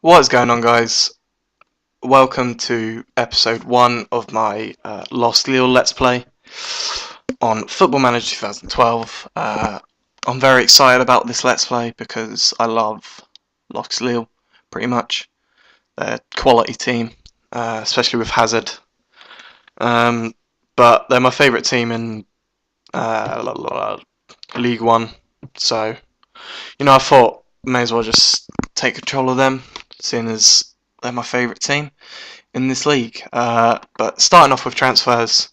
What is going on, guys? Welcome to episode 1 of my LOSC Lille Let's Play on Football Manager 2012. I'm very excited about this Let's Play because I love LOSC Lille, pretty much. They're a quality team, especially with Hazard. But they're my favourite team in League 1, so, I thought may as well just take control of them, seeing as they're my favourite team in this league. But starting off with transfers,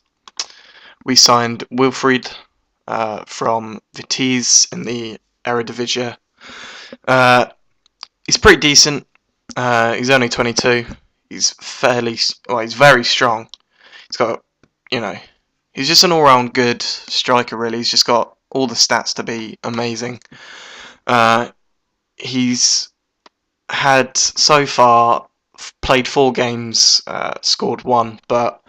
we signed Wilfried from Vitesse in the Eredivisie. Uh, he's pretty decent. He's only 22. He's he's very strong. He's got, you know, he's just an all-round good striker. Really, he's just got all the stats to be amazing. He's had so far played 4 games, scored 1, but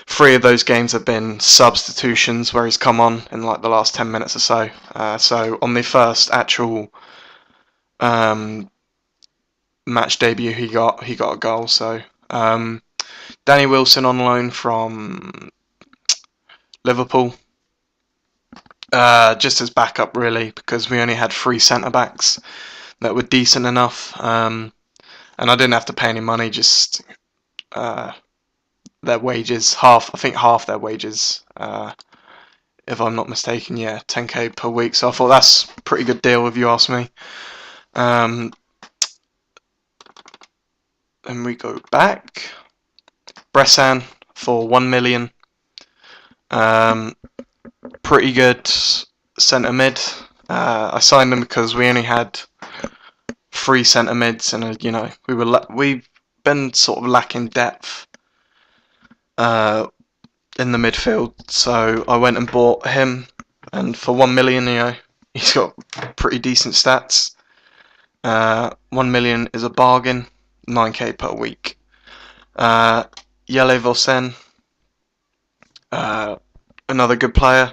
3 of those games have been substitutions where he's come on in like the last 10 minutes or so. So on the first actual match debut, he got a goal. So Danny Wilson on loan from Liverpool, just as backup really, because we only had 3 centre backs that were decent enough, and I didn't have to pay any money, just their wages, I think half their wages, if I'm not mistaken, yeah, 10k per week. So I thought that's a pretty good deal if you ask me. Then we go back. Bressan for 1 million. Pretty good centre mid. I signed him because we only had 3 centre mids, and we've been sort of lacking depth in the midfield, so I went and bought him, and for 1 million, he's got pretty decent stats. 1 million is a bargain, 9k per week. Yele Vosen, another good player.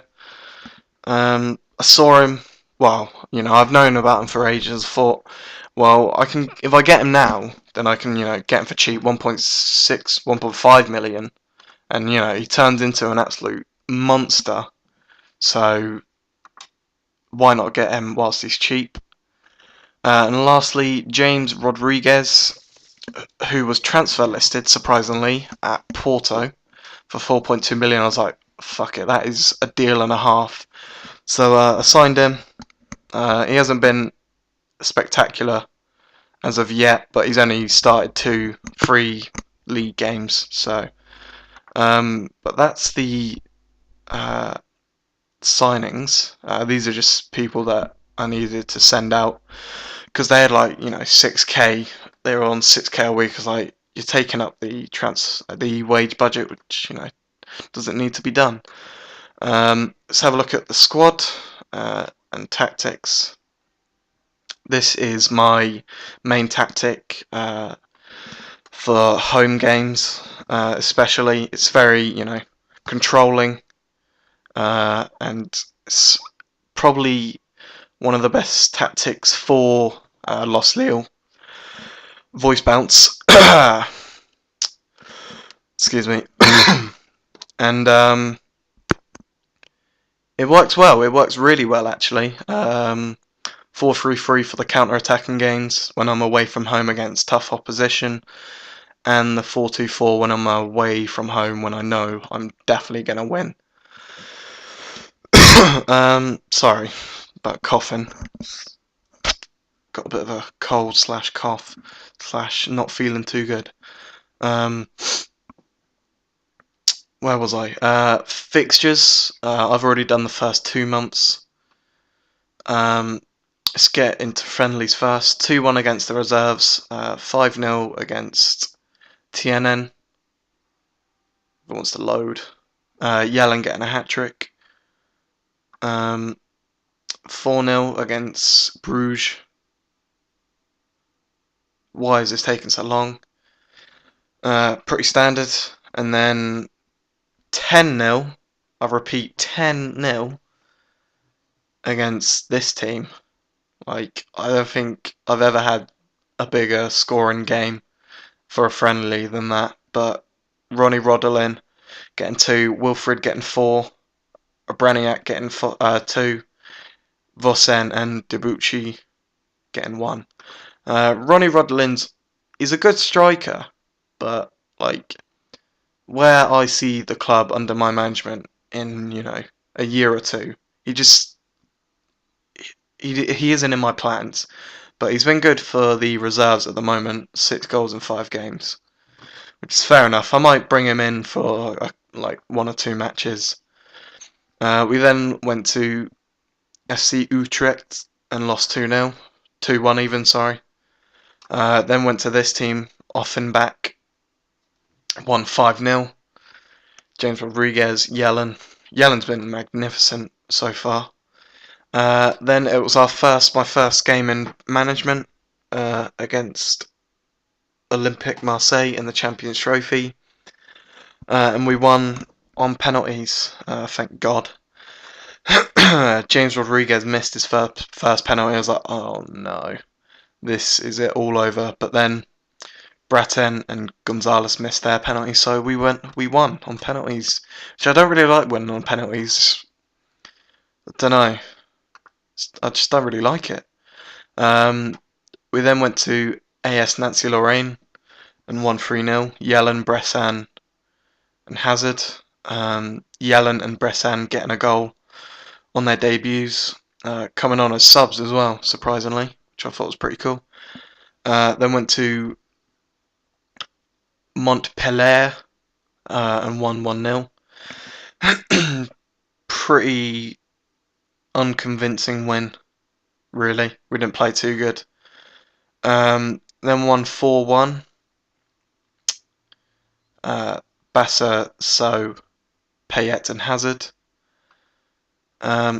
I saw him. Well, I've known about him for ages. I thought, well, if I get him now, then I can, get him for cheap, 1.6, 1.5 million. And, he turns into an absolute monster. So, why not get him whilst he's cheap? And lastly, James Rodriguez, who was transfer listed, surprisingly, at Porto for 4.2 million. I was like, fuck it, that is a deal and a half. So, I signed him. He hasn't been spectacular as of yet, but he's only started 3 league games. So, but that's the signings. These are just people that I needed to send out because they had 6k. They were on 6k a week. I was like, you're taking up the wage budget, which doesn't need to be done. Let's have a look at the squad and tactics. This is my main tactic for home games, especially. It's very controlling. And it's probably one of the best tactics for LOSC Lille. Voice bounce. Excuse me. And it works well. It works really well, actually. 4-3-3 for the counter-attacking games when I'm away from home against tough opposition, and the 4-2-4 when I'm away from home when I know I'm definitely going to win. Sorry about coughing. Got a bit of a cold / cough / not feeling too good. Where was I? Fixtures. I've already done the first 2 months. Let's get into friendlies first. 2-1 against the reserves. 5-0 against TNN. Who wants to load? Yellen getting a hat-trick. 4-0 against Bruges. Why is this taking so long? Pretty standard. And then 10-0. I repeat, 10-0 against this team. I don't think I've ever had a bigger scoring game for a friendly than that. But Ronnie Rodolin getting 2, Wilfred getting 4, Obraniak getting 2, Vossen and Debuchy getting 1. Ronnie Rodolin's he's a good striker, but like where I see the club under my management in a year or two, he just he isn't in my plans. But he's been good for the reserves at the moment, 6 goals in 5 games, which is fair enough. I might bring him in for like 1 or 2 matches. We then went to FC Utrecht and lost 2-0, 2-1 even, sorry. Then went to this team, Offenbach, won 5-0. James Rodriguez, Yellen. Yellen's been magnificent so far. Then it was my first game in management against Olympique Marseille in the Champions Trophy, and we won on penalties. Thank God. James Rodriguez missed his first penalty. I was like, oh no, this is it all over. But then Braten and Gonzalez missed their penalties, so we won on penalties, which I don't really like winning on penalties. I don't know. I just don't really like it. We then went to AS Nancy Lorraine and won 3-0. Yellen, Bressan, and Hazard. Yellen and Bressan getting a goal on their debuts, coming on as subs as well, surprisingly, which I thought was pretty cool. Then went to Montpellier and won 1-0. Pretty unconvincing win, really. We didn't play too good. Then won 4-1. Bassa, So, Payet and Hazard.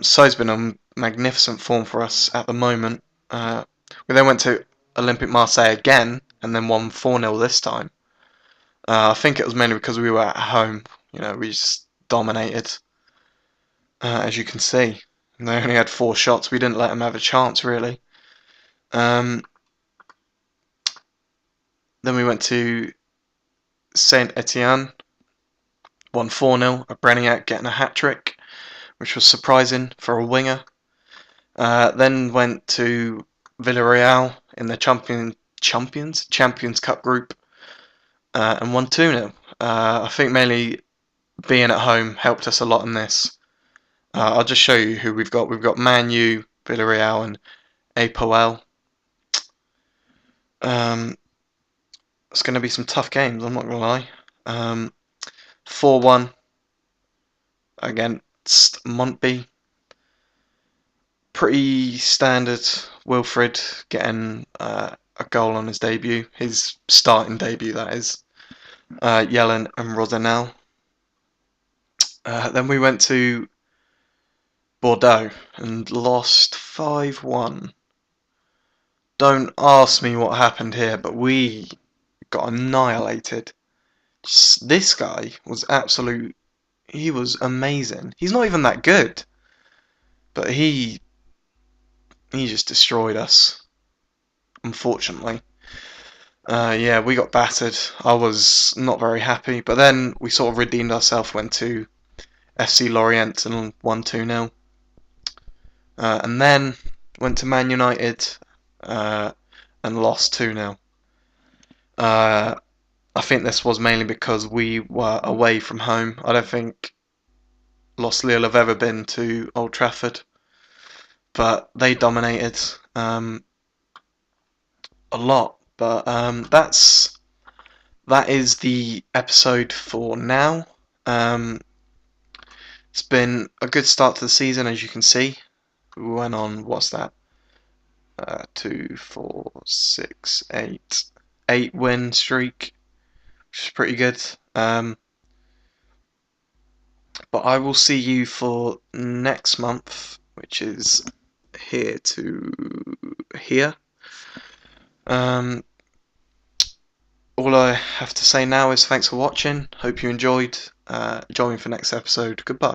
So's been on magnificent form for us at the moment. We then went to Olympique Marseille again and then won 4-0 this time. I think it was mainly because we were at home. We just dominated, as you can see. And they only had 4 shots. We didn't let them have a chance, really. Then we went to Saint Etienne, won 4-0. Obraniak getting a hat-trick, which was surprising for a winger. Then went to Villarreal in the Champions Cup group and won 2-0. I think mainly being at home helped us a lot in this. I'll just show you who we've got. We've got Man U, Villarreal, and APOL. It's going to be some tough games, I'm not going to lie. 4-1 against Montby. Pretty standard. Wilfred getting a goal on his debut. His starting debut, that is. Yellen and Rodanel. Then we went to Bordeaux and lost 5-1. Don't ask me what happened here, but we got annihilated. This guy was he was amazing. He's not even that good, but he just destroyed us, unfortunately. Yeah, we got battered. I was not very happy, but then we sort of redeemed ourselves, went to FC Lorient and won 2-0. And then went to Man United and lost 2-0. I think this was mainly because we were away from home. I don't think LOSC Lille have ever been to Old Trafford, but they dominated a lot. But that is the episode for now. It's been a good start to the season, as you can see. We went on, what's that? 2, 4, 6, 8. 8-win streak, which is pretty good. But I will see you for next month, which is here to here. All I have to say now is thanks for watching. Hope you enjoyed. Join me for next episode. Goodbye.